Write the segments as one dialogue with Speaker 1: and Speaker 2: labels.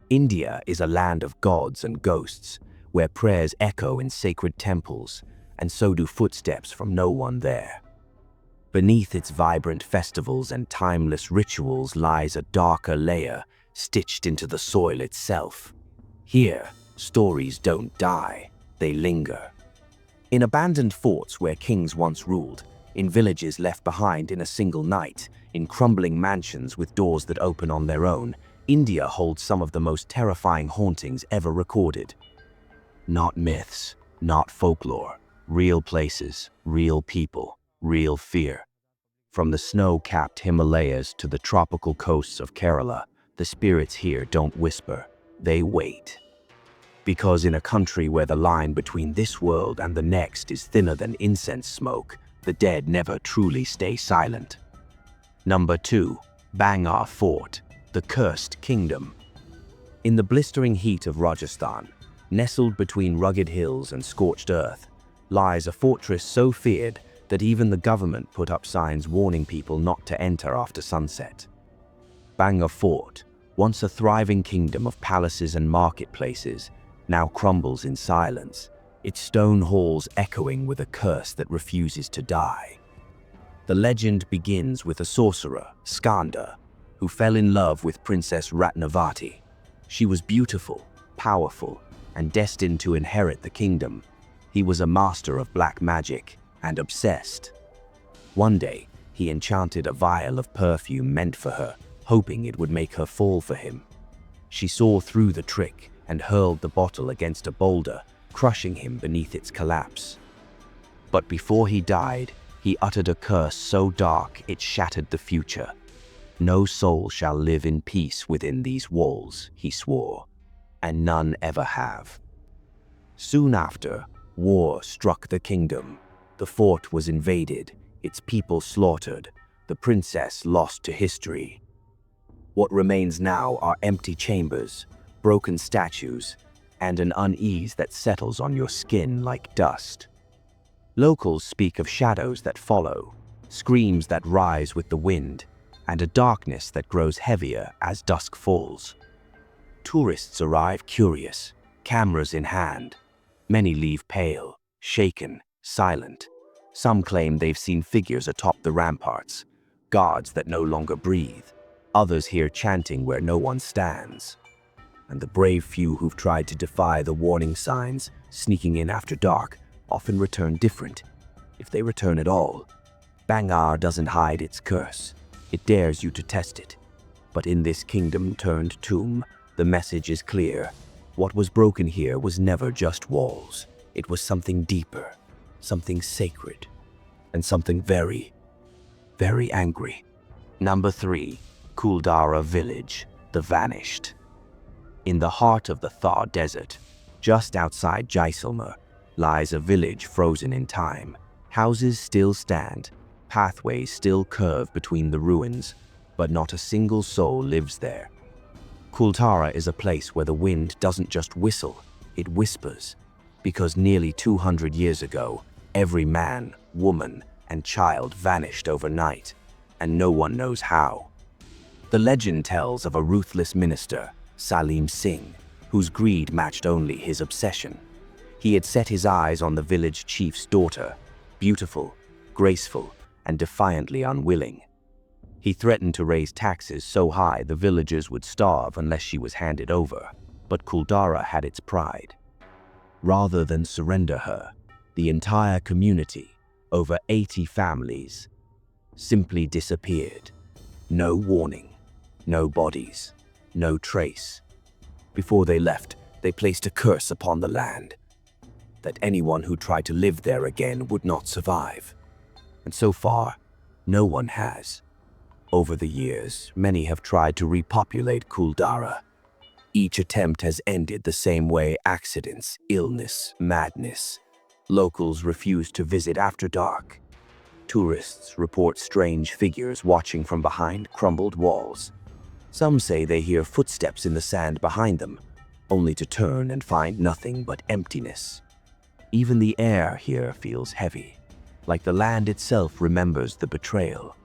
Speaker 1: India is a land of gods and ghosts, where prayers echo in sacred temples, and so do footsteps from no one there. Beneath its vibrant festivals and timeless rituals lies a darker layer stitched into the soil itself. Here, stories don't die, they linger. In abandoned forts where kings once ruled, in villages left behind in a single night, in crumbling mansions with doors that open on their own, India holds some of the most terrifying hauntings ever recorded. Not myths, not folklore, real places, real people, real fear. From the snow-capped Himalayas to the tropical coasts of Kerala, the spirits here don't whisper, they wait. Because in a country where the line between this world and the next is thinner than incense smoke, the dead never truly stay silent. Number 2. Bhangarh Fort, the Cursed Kingdom. In the blistering heat of Rajasthan, nestled between rugged hills and scorched earth, lies a fortress so feared that even the government put up signs warning people not to enter after sunset. Bhangarh Fort, once a thriving kingdom of palaces and marketplaces, now crumbles in silence, its stone halls echoing with a curse that refuses to die. The legend begins with a sorcerer, Skanda, who fell in love with Princess Ratnavati. She was beautiful, powerful, and destined to inherit the kingdom. He was a master of black magic and obsessed. One day, he enchanted a vial of perfume meant for her, hoping it would make her fall for him. She saw through the trick and hurled the bottle against a boulder, crushing him beneath its collapse. But before he died, he uttered a curse so dark it shattered the future. "No soul shall live in peace within these walls," he swore, and none ever have. Soon after, war struck the kingdom. The fort was invaded, its people slaughtered, the princess lost to history. What remains now are empty chambers, broken statues, and an unease that settles on your skin like dust. Locals speak of shadows that follow, screams that rise with the wind, and a darkness that grows heavier as dusk falls. Tourists arrive curious, cameras in hand. Many leave pale, shaken, silent. Some claim they've seen figures atop the ramparts, guards that no longer breathe. Others hear chanting where no one stands. And the brave few who've tried to defy the warning signs, sneaking in after dark, often return different, if they return at all. Bhangarh doesn't hide its curse. It dares you to test it. But in this kingdom-turned tomb, the message is clear. What was broken here was never just walls. It was something deeper, something sacred, and something very, very angry. Number 3. Kuldhara Village, the Vanished. In the heart of the Thar Desert, just outside Jaisalmer, lies a village frozen in time. Houses still stand, pathways still curve between the ruins, but not a single soul lives there. Kuldhara is a place where the wind doesn't just whistle, it whispers, because nearly 200 years ago, every man, woman, and child vanished overnight, and no one knows how. The legend tells of a ruthless minister, Salim Singh, whose greed matched only his obsession. He had set his eyes on the village chief's daughter, beautiful, graceful, and defiantly unwilling. He threatened to raise taxes so high the villagers would starve unless she was handed over, but Kuldhara had its pride. Rather than surrender her, the entire community, over 80 families, simply disappeared. No warning, no bodies, no trace. Before they left, they placed a curse upon the land, that anyone who tried to live there again would not survive. And so far, no one has. Over the years, many have tried to repopulate Kuldhara. Each attempt has ended the same way: accidents, illness, madness. Locals refuse to visit after dark. Tourists report strange figures watching from behind crumbled walls. Some say they hear footsteps in the sand behind them, only to turn and find nothing but emptiness. Even the air here feels heavy, like the land itself remembers the betrayal.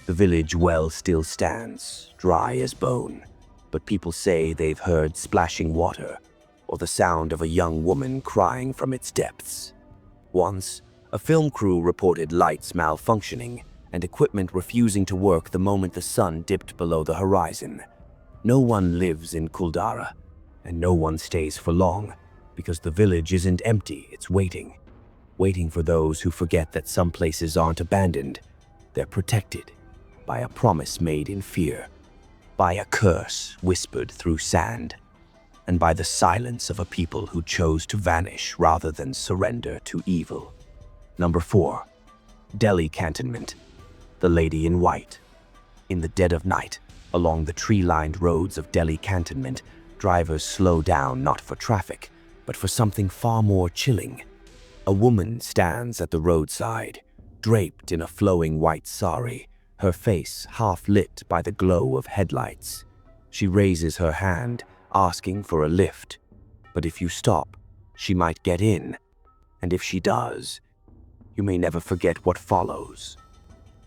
Speaker 1: The village well still stands, dry as bone, but people say they've heard splashing water or the sound of a young woman crying from its depths. Once, a film crew reported lights malfunctioning and equipment refusing to work the moment the sun dipped below the horizon. No one lives in Kuldhara, and no one stays for long, because the village isn't empty, it's waiting. Waiting for those who forget that some places aren't abandoned. They're protected by a promise made in fear, by a curse whispered through sand, and by the silence of a people who chose to vanish rather than surrender to evil. Number 4. Delhi Cantonment. The Lady in White. In the dead of night, along the tree-lined roads of Delhi Cantonment, drivers slow down not for traffic, but for something far more chilling. A woman stands at the roadside, draped in a flowing white sari, her face half lit by the glow of headlights. She raises her hand, asking for a lift. But if you stop, she might get in. And if she does, you may never forget what follows.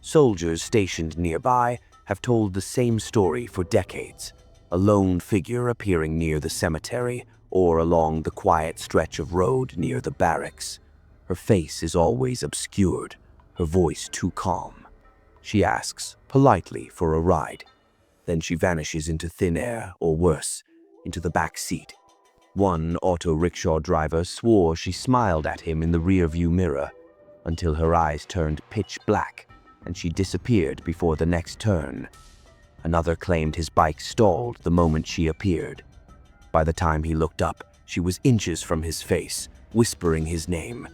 Speaker 1: Soldiers stationed nearby have told the same story for decades. A lone figure appearing near the cemetery or along the quiet stretch of road near the barracks. Her face is always obscured, her voice too calm. She asks politely for a ride. Then she vanishes into thin air, or worse, into the back seat. One auto rickshaw driver swore she smiled at him in the rearview mirror until her eyes turned pitch black and she disappeared before the next turn. Another claimed his bike stalled the moment she appeared. By the time he looked up, she was inches from his face, whispering his name.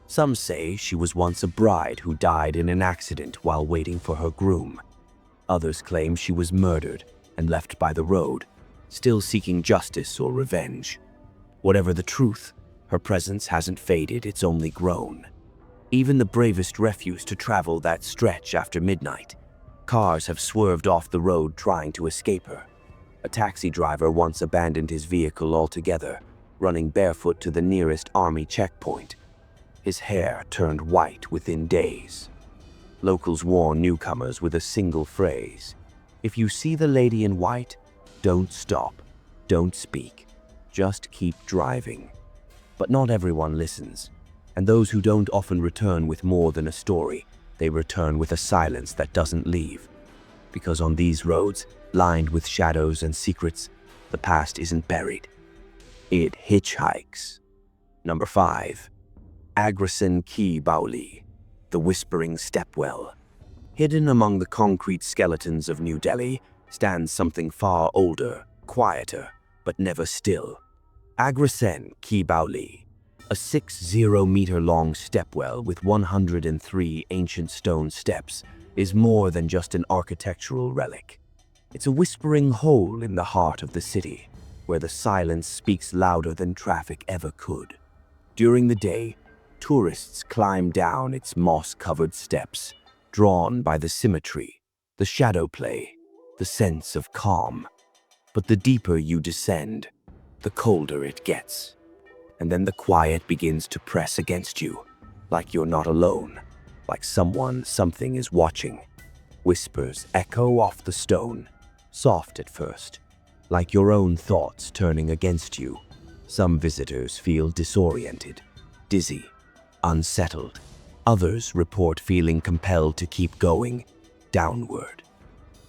Speaker 1: Some say she was once a bride who died in an accident while waiting for her groom. Others claim she was murdered and left by the road, still seeking justice or revenge. Whatever the truth, her presence hasn't faded, it's only grown. Even the bravest refuse to travel that stretch after midnight. Cars have swerved off the road trying to escape her. A taxi driver once abandoned his vehicle altogether, running barefoot to the nearest army checkpoint. His hair turned white within days. Locals warn newcomers with a single phrase: if you see the lady in white, don't stop, don't speak, just keep driving. But not everyone listens, and those who don't often return with more than a story. They return with a silence that doesn't leave. Because on these roads, lined with shadows and secrets, the past isn't buried. It hitchhikes. Number 5. Agrasen Ki Baoli, the Whispering Stepwell. Hidden among the concrete skeletons of New Delhi stands something far older, quieter, but never still. Agrasen Ki Baoli, a 60-meter-long stepwell with 103 ancient stone steps, is more than just an architectural relic. It's a whispering hole in the heart of the city, where the silence speaks louder than traffic ever could. During the day, tourists climb down its moss-covered steps, drawn by the symmetry, the shadow play, the sense of calm. But the deeper you descend, the colder it gets. And then the quiet begins to press against you, like you're not alone, like something is watching. Whispers echo off the stone, soft at first, like your own thoughts turning against you. Some visitors feel disoriented, dizzy, unsettled. Others report feeling compelled to keep going, downward,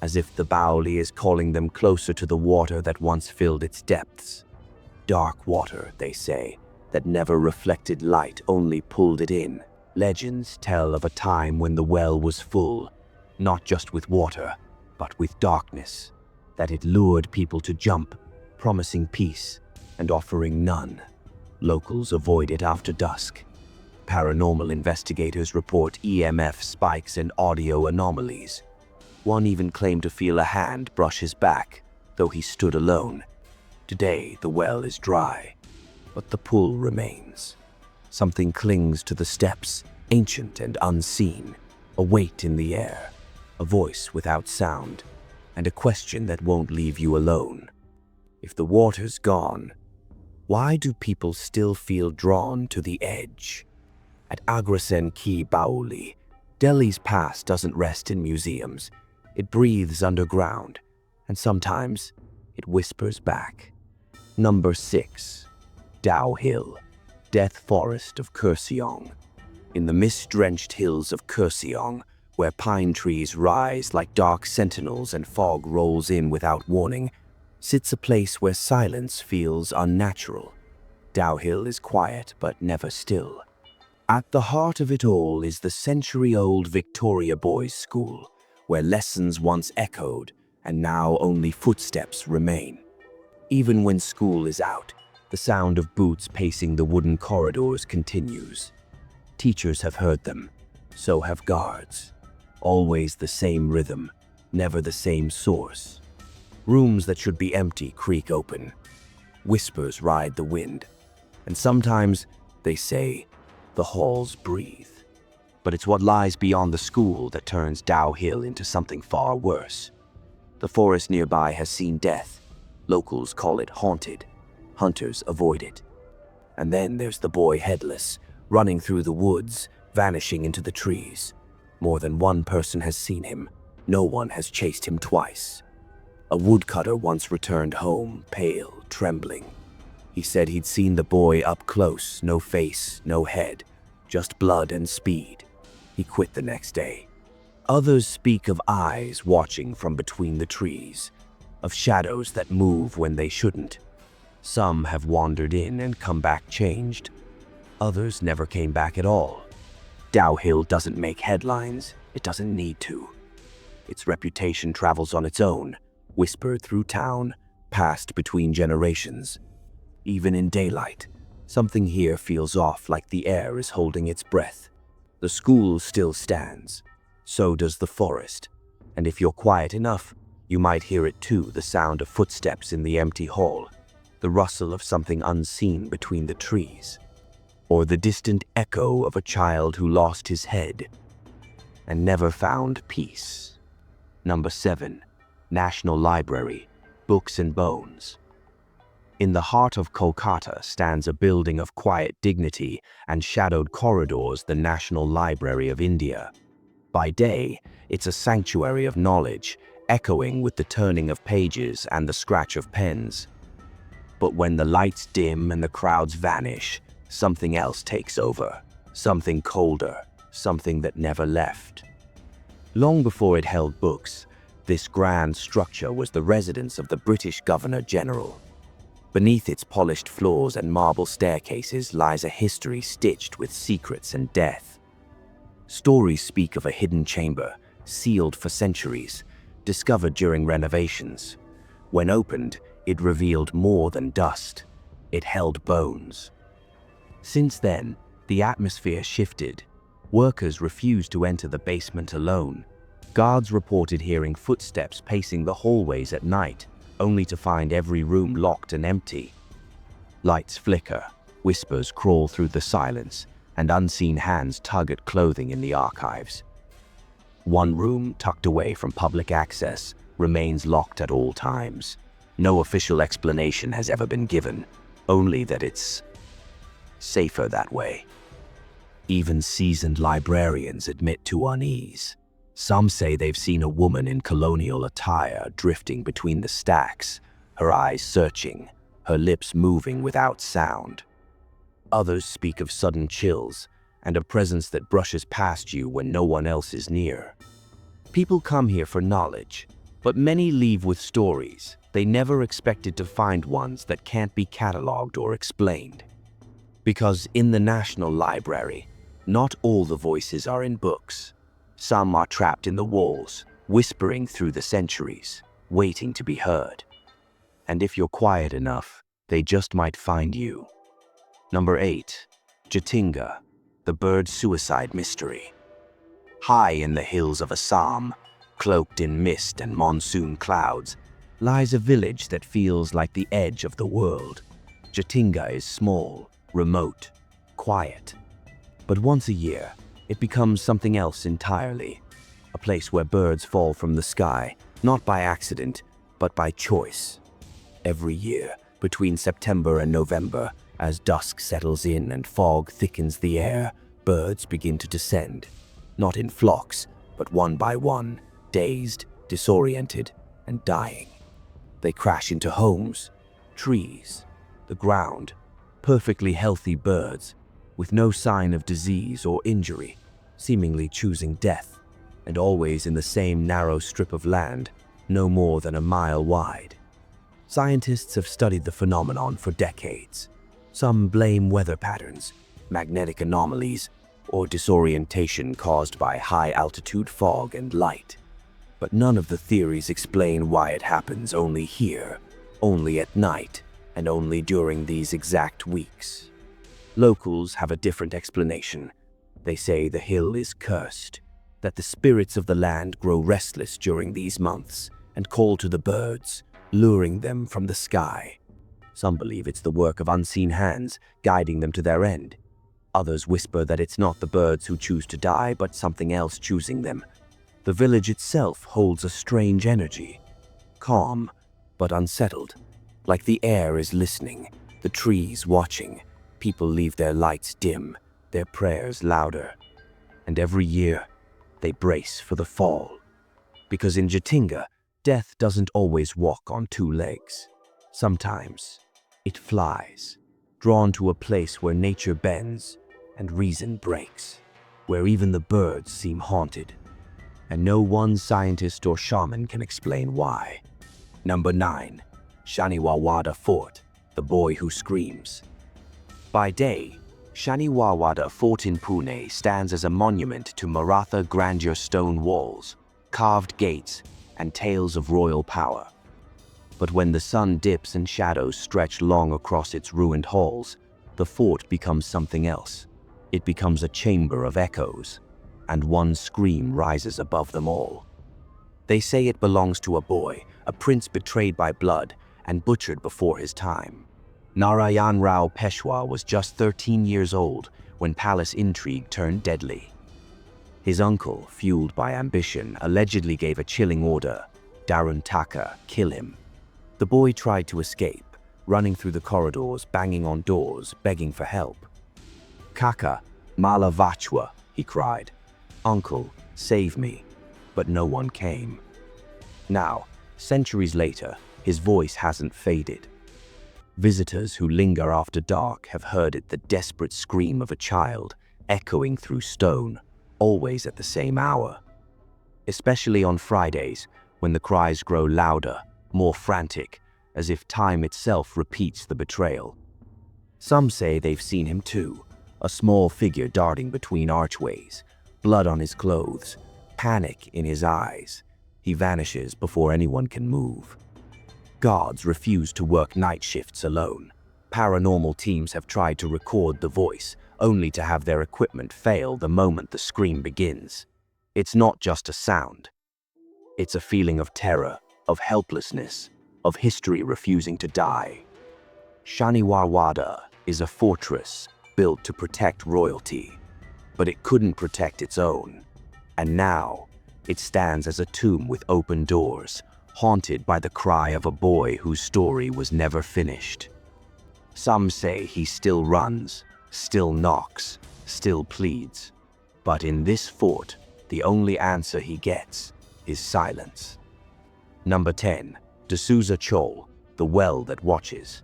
Speaker 1: as if the Baoli is calling them closer to the water that once filled its depths. Dark water, they say, that never reflected light, only pulled it in. Legends tell of a time when the well was full, not just with water, but with darkness, that it lured people to jump, promising peace and offering none. Locals avoid it after dusk. Paranormal investigators report EMF spikes and audio anomalies. One even claimed to feel a hand brush his back, though he stood alone. Today, the well is dry, but the pull remains. Something clings to the steps, ancient and unseen, a weight in the air, a voice without sound, and a question that won't leave you alone. If the water's gone, why do people still feel drawn to the edge? At Agrasen Ki Baoli, Delhi's past doesn't rest in museums. It breathes underground, and sometimes it whispers back. Number 6. Dow Hill, Death Forest of Kurseong. In the mist-drenched hills of Kurseong, where pine trees rise like dark sentinels and fog rolls in without warning, sits a place where silence feels unnatural. Dow Hill is quiet but never still. At the heart of it all is the century-old Victoria Boys' School, where lessons once echoed and now only footsteps remain. Even when school is out, the sound of boots pacing the wooden corridors continues. Teachers have heard them, so have guards. Always the same rhythm, never the same source. Rooms that should be empty creak open. Whispers ride the wind. And sometimes, they say, the halls breathe. But it's what lies beyond the school that turns Dow Hill into something far worse. The forest nearby has seen death. Locals call it haunted. Hunters avoid it. And then there's the boy headless, running through the woods, vanishing into the trees. More than one person has seen him. No one has chased him twice. A woodcutter once returned home, pale, trembling. He said he'd seen the boy up close, no face, no head, just blood and speed. He quit the next day. Others speak of eyes watching from between the trees, of shadows that move when they shouldn't. Some have wandered in and come back changed. Others never came back at all. Dow Hill doesn't make headlines. It doesn't need to. Its reputation travels on its own, whispered through town, passed between generations. Even in daylight, something here feels off, like the air is holding its breath. The school still stands. So does the forest. And if you're quiet enough, you might hear it too, the sound of footsteps in the empty hall, the rustle of something unseen between the trees, or the distant echo of a child who lost his head and never found peace. Number 7. National Library, Books and Bones. In the heart of Kolkata stands a building of quiet dignity and shadowed corridors, the National Library of India. By day, it's a sanctuary of knowledge, echoing with the turning of pages and the scratch of pens. But when the lights dim and the crowds vanish, something else takes over, something colder, something that never left. Long before it held books, this grand structure was the residence of the British Governor-General. Beneath its polished floors and marble staircases lies a history stitched with secrets and death. Stories speak of a hidden chamber, sealed for centuries, discovered during renovations. When opened, it revealed more than dust. It held bones. Since then, the atmosphere shifted. Workers refused to enter the basement alone. Guards reported hearing footsteps pacing the hallways at night, only to find every room locked and empty. Lights flicker, whispers crawl through the silence, and unseen hands tug at clothing in the archives. One room, tucked away from public access, remains locked at all times. No official explanation has ever been given, only that it's safer that way. Even seasoned librarians admit to unease. Some say they've seen a woman in colonial attire drifting between the stacks, her eyes searching, her lips moving without sound. Others speak of sudden chills and a presence that brushes past you when no one else is near. People come here for knowledge, but many leave with stories. They never expected to find ones that can't be catalogued or explained. Because in the National Library, not all the voices are in books. Some are trapped in the walls, whispering through the centuries, waiting to be heard. And if you're quiet enough, they just might find you. Number 8. Jatinga, the bird suicide mystery. High in the hills of Assam, cloaked in mist and monsoon clouds, lies a village that feels like the edge of the world. Jatinga is small, remote, quiet. But once a year, it becomes something else entirely. A place where birds fall from the sky, not by accident, but by choice. Every year, between September and November, as dusk settles in and fog thickens the air, birds begin to descend. Not in flocks, but one by one, dazed, disoriented, and dying. They crash into homes, trees, the ground, perfectly healthy birds, with no sign of disease or injury, seemingly choosing death, and always in the same narrow strip of land, no more than a mile wide. Scientists have studied the phenomenon for decades. Some blame weather patterns, magnetic anomalies, or disorientation caused by high-altitude fog and light. But none of the theories explain why it happens only here, only at night, and only during these exact weeks. Locals have a different explanation. They say the hill is cursed, that the spirits of the land grow restless during these months and call to the birds, luring them from the sky. Some believe it's the work of unseen hands, guiding them to their end. Others whisper that it's not the birds who choose to die, but something else choosing them. The village itself holds a strange energy, calm but unsettled, like the air is listening, the trees watching. People leave their lights dim, their prayers louder. And every year, they brace for the fall. Because in Jatinga, death doesn't always walk on two legs. Sometimes, it flies, drawn to a place where nature bends and reason breaks, where even the birds seem haunted. And no one scientist or shaman can explain why. Number 9. Shaniwarwada Fort, the boy who screams. By day, Shaniwarwada Fort in Pune stands as a monument to Maratha grandeur: stone walls, carved gates, and tales of royal power. But when the sun dips and shadows stretch long across its ruined halls, the fort becomes something else. It becomes a chamber of echoes, and one scream rises above them all. They say it belongs to a boy, a prince betrayed by blood and butchered before his time. Narayan Rao Peshwa was just 13 years old when palace intrigue turned deadly. His uncle, fueled by ambition, allegedly gave a chilling order: Darun Taka, kill him. The boy tried to escape, running through the corridors, banging on doors, begging for help. "Kaka, mala vachwa," he cried. "Uncle, save me." But no one came. Now, centuries later, his voice hasn't faded. Visitors who linger after dark have heard it, the desperate scream of a child, echoing through stone, always at the same hour. Especially on Fridays, when the cries grow louder, more frantic, as if time itself repeats the betrayal. Some say they've seen him too, a small figure darting between archways, blood on his clothes, panic in his eyes. He vanishes before anyone can move. Guards refuse to work night shifts alone. Paranormal teams have tried to record the voice, only to have their equipment fail the moment the scream begins. It's not just a sound. It's a feeling of terror, of helplessness, of history refusing to die. Shaniwarwada is a fortress built to protect royalty, but it couldn't protect its own. And now, it stands as a tomb with open doors, haunted by the cry of a boy whose story was never finished. Some say he still runs, still knocks, still pleads. But in this fort, the only answer he gets is silence. Number 10. D'Souza Chawl, the well that watches.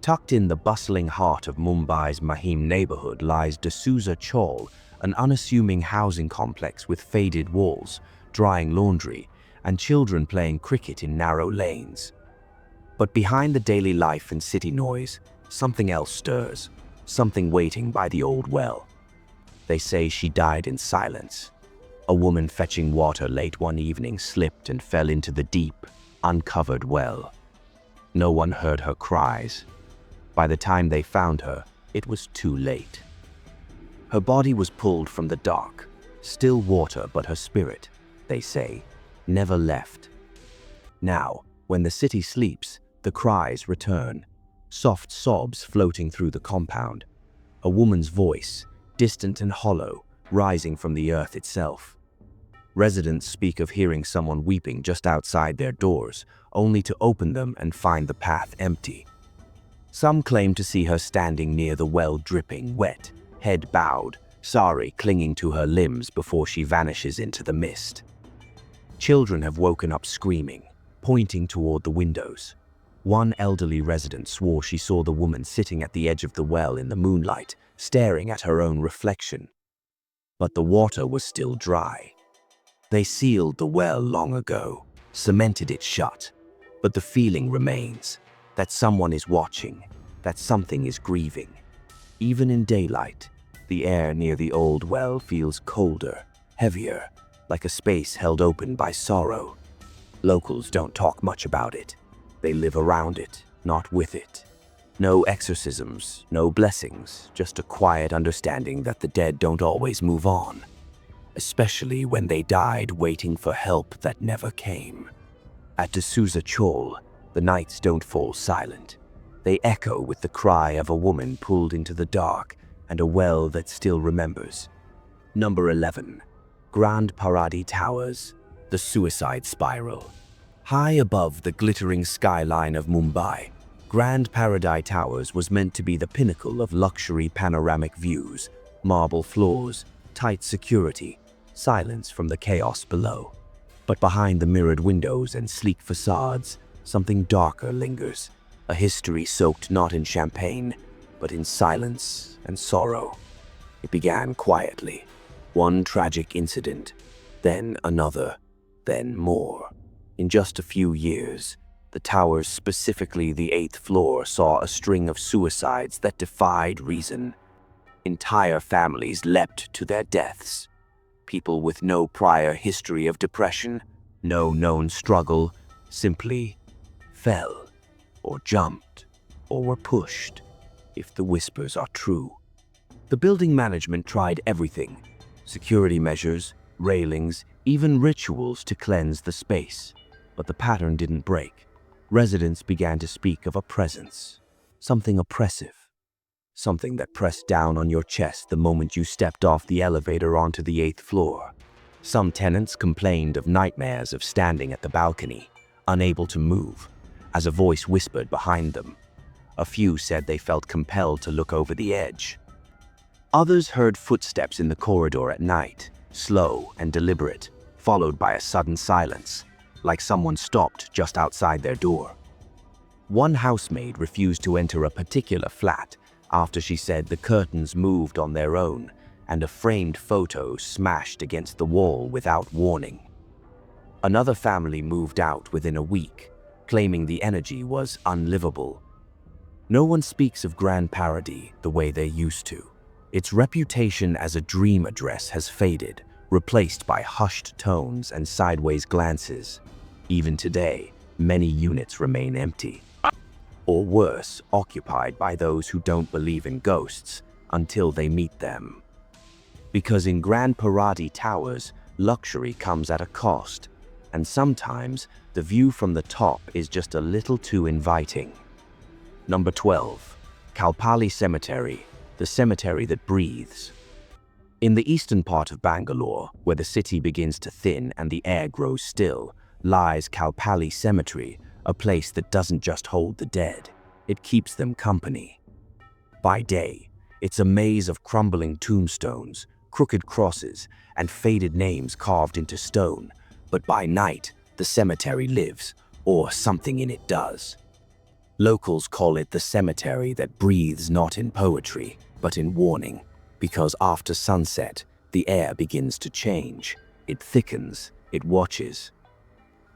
Speaker 1: Tucked in the bustling heart of Mumbai's Mahim neighborhood lies D'Souza Chawl, an unassuming housing complex with faded walls, drying laundry, and children playing cricket in narrow lanes. But behind the daily life and city noise, something else stirs, something waiting by the old well. They say she died in silence. A woman fetching water late one evening slipped and fell into the deep, uncovered well. No one heard her cries. By the time they found her, it was too late. Her body was pulled from the dark, still water, but her spirit, they say, never left. Now, when the city sleeps, the cries return, soft sobs floating through the compound, a woman's voice, distant and hollow, rising from the earth itself. Residents speak of hearing someone weeping just outside their doors, only to open them and find the path empty. Some claim to see her standing near the well, dripping wet, head bowed, sari clinging to her limbs before she vanishes into the mist. Children have woken up screaming, pointing toward the windows. One elderly resident swore she saw the woman sitting at the edge of the well in the moonlight, staring at her own reflection. But the water was still dry. They sealed the well long ago, cemented it shut, but the feeling remains that someone is watching, that something is grieving. Even in daylight, the air near the old well feels colder, heavier, like a space held open by sorrow. Locals don't talk much about it. They live around it, not with it. No exorcisms, no blessings, just a quiet understanding that the dead don't always move on, especially when they died waiting for help that never came. At D'Souza Chawl, the nights don't fall silent. They echo with the cry of a woman pulled into the dark and a well that still remembers. Number 11. Grand Paradi Towers, the suicide spiral. High above the glittering skyline of Mumbai, Grand Paradi Towers was meant to be the pinnacle of luxury panoramic views, marble floors, tight security, silence from the chaos below. But behind the mirrored windows and sleek facades, something darker lingers, a history soaked not in champagne, but in silence and sorrow. It began quietly, one tragic incident, then another, then more. In just a few years, the towers, specifically the 8th floor, saw a string of suicides that defied reason. Entire families leapt to their deaths. People with no prior history of depression, no known struggle, simply fell, or jumped, or were pushed, if the whispers are true. The building management tried everything: security measures, railings, even rituals to cleanse the space. But the pattern didn't break. Residents began to speak of a presence, something oppressive, something that pressed down on your chest the moment you stepped off the elevator onto the 8th floor. Some tenants complained of nightmares of standing at the balcony, unable to move, as a voice whispered behind them. A few said they felt compelled to look over the edge. Others heard footsteps in the corridor at night, slow and deliberate, followed by a sudden silence, like someone stopped just outside their door. One housemaid refused to enter a particular flat after she said the curtains moved on their own and a framed photo smashed against the wall without warning. Another family moved out within a week, claiming the energy was unlivable. No one speaks of Grand Paradi the way they used to. Its reputation as a dream address has faded, replaced by hushed tones and sideways glances. Even today, many units remain empty, or worse, occupied by those who don't believe in ghosts until they meet them. Because in Grand Paradi Towers, luxury comes at a cost, and sometimes the view from the top is just a little too inviting. Number 12. Kalpalli Cemetery, the cemetery that breathes. In the eastern part of Bangalore, where the city begins to thin and the air grows still, lies Kalpalli Cemetery, a place that doesn't just hold the dead, it keeps them company. By day, it's a maze of crumbling tombstones, crooked crosses, and faded names carved into stone, but by night, the cemetery lives, or something in it does. Locals call it the cemetery that breathes not in poetry, but in warning, because after sunset, the air begins to change. It thickens, it watches.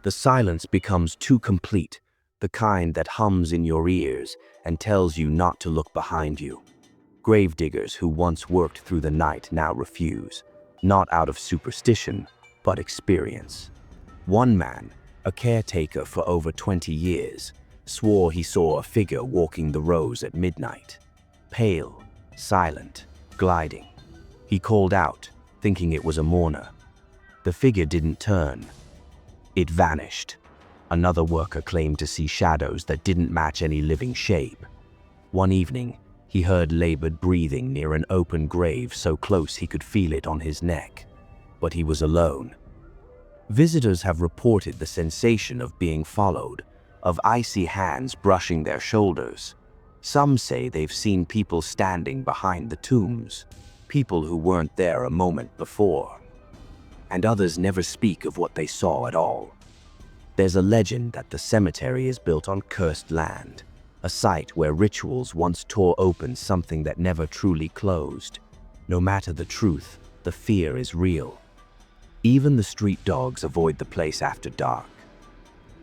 Speaker 1: The silence becomes too complete, the kind that hums in your ears and tells you not to look behind you. Gravediggers who once worked through the night now refuse, not out of superstition, but experience. One man, a caretaker for over 20 years, swore he saw a figure walking the rows at midnight. Pale, silent, gliding. He called out, thinking it was a mourner. The figure didn't turn. It vanished. Another worker claimed to see shadows that didn't match any living shape. One evening, he heard labored breathing near an open grave so close he could feel it on his neck. But he was alone. Visitors have reported the sensation of being followed, of icy hands brushing their shoulders. Some say they've seen people standing behind the tombs, people who weren't there a moment before. And others never speak of what they saw at all. There's a legend that the cemetery is built on cursed land, a site where rituals once tore open something that never truly closed. No matter the truth, the fear is real. Even the street dogs avoid the place after dark.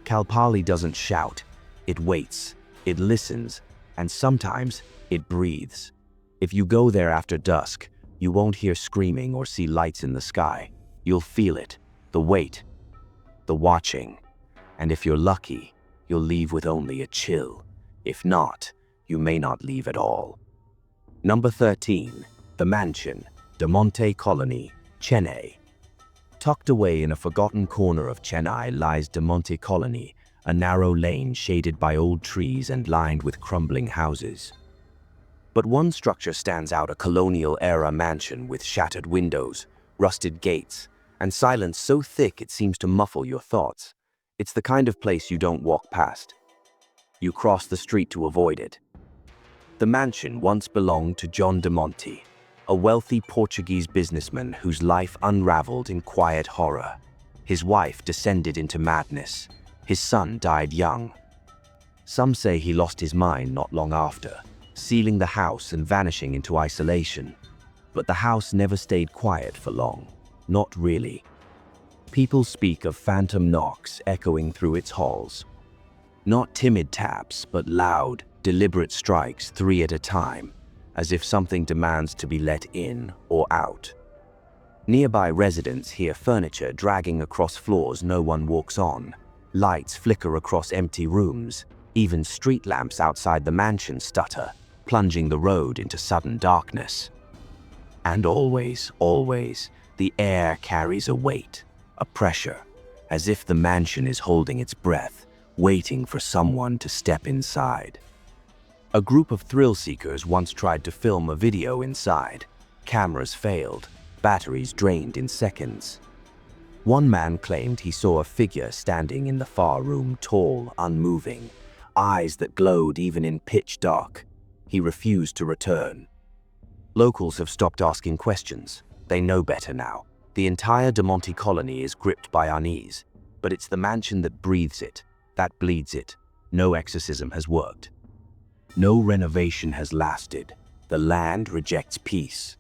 Speaker 1: Kalpalli doesn't shout, it waits, it listens, and sometimes it breathes. If you go there after dusk, you won't hear screaming or see lights in the sky. You'll feel it, the weight, the watching. And if you're lucky, you'll leave with only a chill. If not, you may not leave at all. Number 13. The Mansion, Monte Colony, Chennai. Tucked away in a forgotten corner of Chennai lies Monte Colony, a narrow lane shaded by old trees and lined with crumbling houses. But one structure stands out, a colonial-era mansion with shattered windows, rusted gates, and silence so thick it seems to muffle your thoughts. It's the kind of place you don't walk past. You cross the street to avoid it. The mansion once belonged to John de Monte, a wealthy Portuguese businessman whose life unraveled in quiet horror. His wife descended into madness. His son died young. Some say he lost his mind not long after, sealing the house and vanishing into isolation. But the house never stayed quiet for long. Not really. People speak of phantom knocks echoing through its halls. Not timid taps, but loud, deliberate strikes, 3 at a time, as if something demands to be let in or out. Nearby residents hear furniture dragging across floors no one walks on. Lights flicker across empty rooms. Even street lamps outside the mansion stutter, plunging the road into sudden darkness. And always, the air carries a weight, a pressure, as if the mansion is holding its breath, waiting for someone to step inside. A group of thrill-seekers once tried to film a video inside. Cameras failed, batteries drained in seconds. One man claimed he saw a figure standing in the far room, tall, unmoving, eyes that glowed even in pitch dark. He refused to return. Locals have stopped asking questions. They know better now. The entire Monte Colony is gripped by unease, but it's the mansion that breathes it, that bleeds it. No exorcism has worked. No renovation has lasted. The land rejects peace.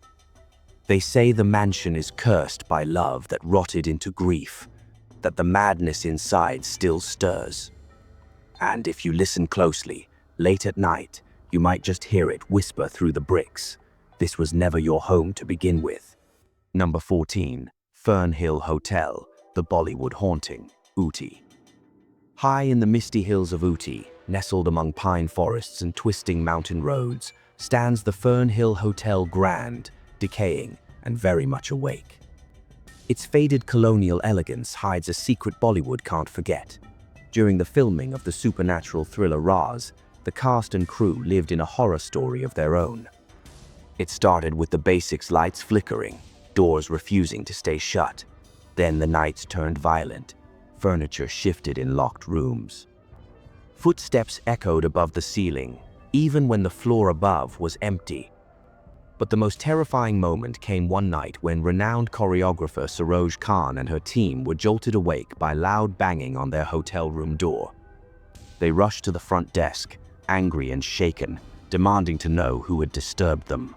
Speaker 1: They say the mansion is cursed by love that rotted into grief, that the madness inside still stirs. And if you listen closely, late at night, you might just hear it whisper through the bricks. This was never your home to begin with. Number 14. Fernhill Hotel, the Bollywood haunting, Ooty. High in the misty hills of Ooty, nestled among pine forests and twisting mountain roads, stands the Fernhill Hotel, grand, decaying, and very much awake. Its faded colonial elegance hides a secret Bollywood can't forget. During the filming of the supernatural thriller Raz, the cast and crew lived in a horror story of their own. It started with the basics: lights flickering, doors refusing to stay shut. Then the nights turned violent. Furniture shifted in locked rooms. Footsteps echoed above the ceiling, even when the floor above was empty. But the most terrifying moment came one night when renowned choreographer Saroj Khan and her team were jolted awake by loud banging on their hotel room door. They rushed to the front desk, angry and shaken, demanding to know who had disturbed them.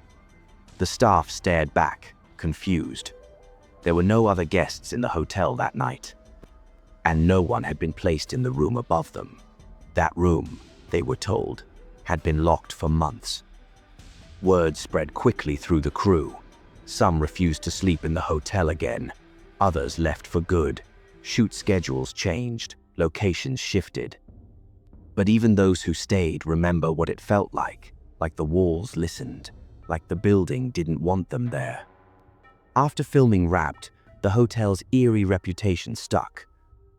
Speaker 1: The staff stared back, confused. There were no other guests in the hotel that night, and no one had been placed in the room above them. That room, they were told, had been locked for months. Word spread quickly through the crew. Some refused to sleep in the hotel again. Others left for good. Shoot schedules changed, locations shifted. But even those who stayed remember what it felt like the walls listened, like the building didn't want them there. After filming wrapped, the hotel's eerie reputation stuck.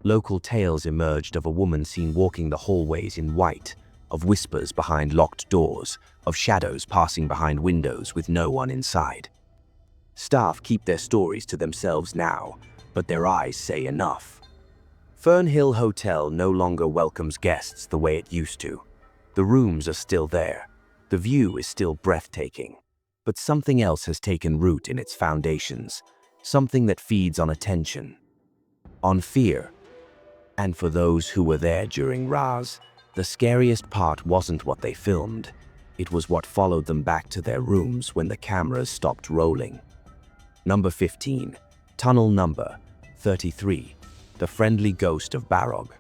Speaker 1: Local tales emerged of a woman seen walking the hallways in white, of whispers behind locked doors, of shadows passing behind windows with no one inside. Staff keep their stories to themselves now, but their eyes say enough. Fernhill Hotel no longer welcomes guests the way it used to. The rooms are still there. The view is still breathtaking. But something else has taken root in its foundations, something that feeds on attention, on fear. And for those who were there during Raz, the scariest part wasn't what they filmed. It was what followed them back to their rooms when the cameras stopped rolling. Number 15. Tunnel number 33. The Friendly Ghost of Barog.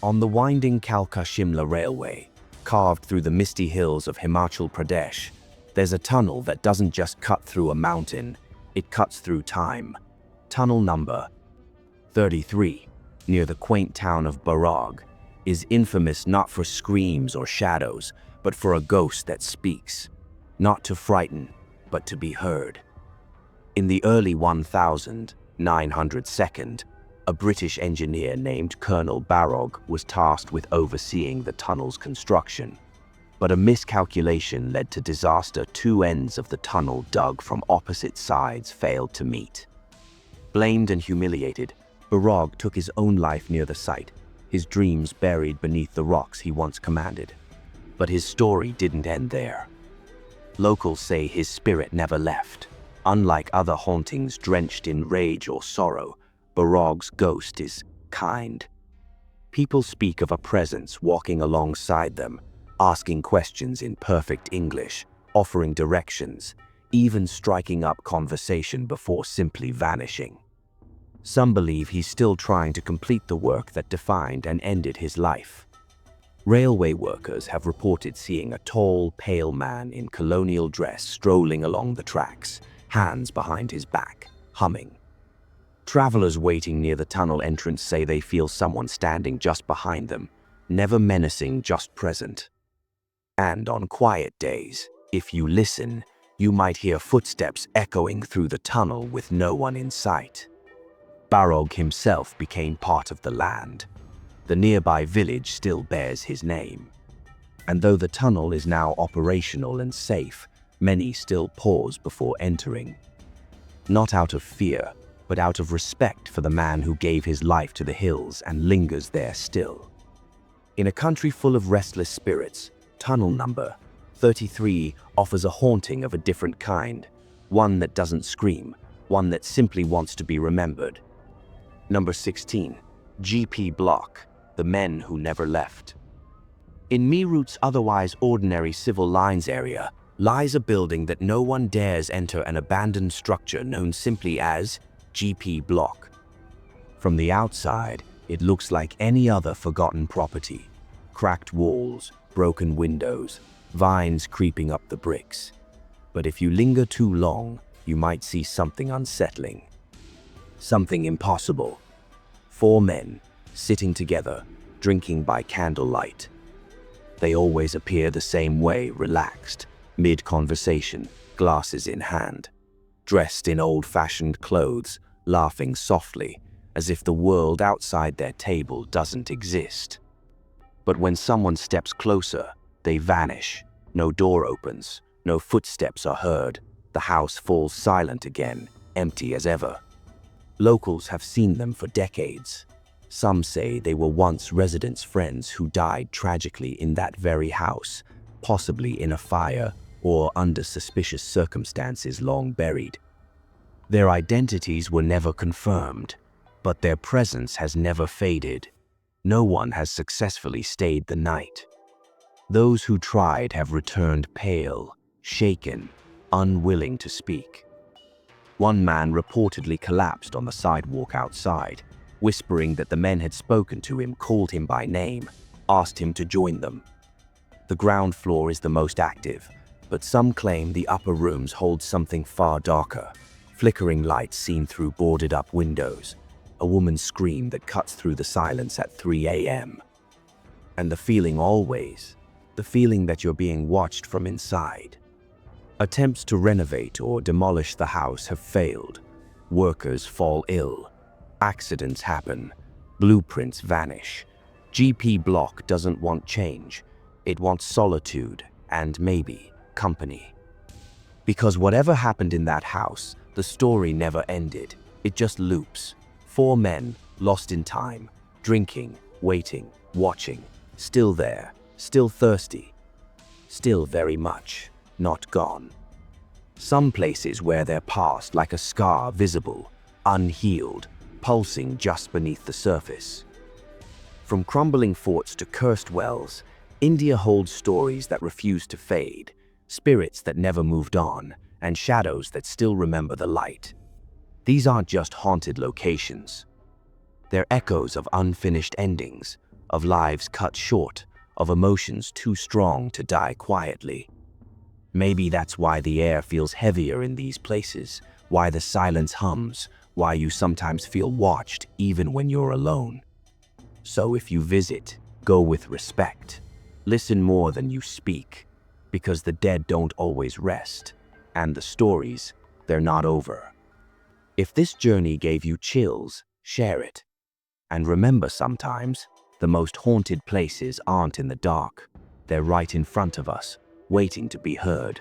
Speaker 1: On the winding Kalka-Shimla Railway, carved through the misty hills of Himachal Pradesh, there's a tunnel that doesn't just cut through a mountain, it cuts through time. Tunnel number 33, near the quaint town of Barog, is infamous not for screams or shadows, but for a ghost that speaks, not to frighten, but to be heard. In the early 1902nd, a British engineer named Colonel Barog was tasked with overseeing the tunnel's construction. But a miscalculation led to disaster. Two ends of the tunnel dug from opposite sides failed to meet. Blamed and humiliated, Barog took his own life near the site, his dreams buried beneath the rocks he once commanded. But his story didn't end there. Locals say his spirit never left. Unlike other hauntings drenched in rage or sorrow, Barog's ghost is kind. People speak of a presence walking alongside them, asking questions in perfect English, offering directions, even striking up conversation before simply vanishing. Some believe he's still trying to complete the work that defined and ended his life. Railway workers have reported seeing a tall, pale man in colonial dress strolling along the tracks, hands behind his back, humming. Travelers waiting near the tunnel entrance say they feel someone standing just behind them, never menacing, just present. And on quiet days, if you listen, you might hear footsteps echoing through the tunnel with no one in sight. Barog himself became part of the land. The nearby village still bears his name. And though the tunnel is now operational and safe, many still pause before entering. Not out of fear, but out of respect for the man who gave his life to the hills and lingers there still. In a country full of restless spirits, tunnel number 33 offers a haunting of a different kind, one that doesn't scream, one that simply wants to be remembered. Number 16. GP Block, the men who never left. In Meerut's otherwise ordinary civil lines area lies a building that no one dares enter, an abandoned structure known simply as GP Block. From the outside, it looks like any other forgotten property. Cracked walls, broken windows, vines creeping up the bricks. But if you linger too long, you might see something unsettling. Something impossible. 4 men, sitting together, drinking by candlelight. They always appear the same way, relaxed, mid-conversation, glasses in hand. Dressed in old-fashioned clothes, laughing softly, as if the world outside their table doesn't exist. But when someone steps closer, they vanish. No door opens, no footsteps are heard. The house falls silent again, empty as ever. Locals have seen them for decades. Some say they were once residents' friends who died tragically in that very house, possibly in a fire or under suspicious circumstances long buried. Their identities were never confirmed, but their presence has never faded. No one has successfully stayed the night. Those who tried have returned pale, shaken, unwilling to speak. One man reportedly collapsed on the sidewalk outside, whispering that the men had spoken to him, called him by name, asked him to join them. The ground floor is the most active, but some claim the upper rooms hold something far darker. Flickering lights seen through boarded-up windows, a woman's scream that cuts through the silence at 3 a.m. And the feeling always, the feeling that you're being watched from inside. Attempts to renovate or demolish the house have failed. Workers fall ill. Accidents happen. Blueprints vanish. GP Block doesn't want change. It wants solitude and maybe company. Because whatever happened in that house, the story never ended. It just loops. 4 men, lost in time, drinking, waiting, watching, still there, still thirsty, still very much not gone. Some places wear their past like a scar, visible, unhealed, pulsing just beneath the surface. From crumbling forts to cursed wells, India holds stories that refuse to fade, spirits that never moved on, and shadows that still remember the light. These aren't just haunted locations. They're echoes of unfinished endings, of lives cut short, of emotions too strong to die quietly. Maybe that's why the air feels heavier in these places, why the silence hums, why you sometimes feel watched even when you're alone. So if you visit, go with respect. Listen more than you speak, because the dead don't always rest, and the stories, they're not over. If this journey gave you chills, share it. And remember, sometimes, the most haunted places aren't in the dark. They're right in front of us, waiting to be heard.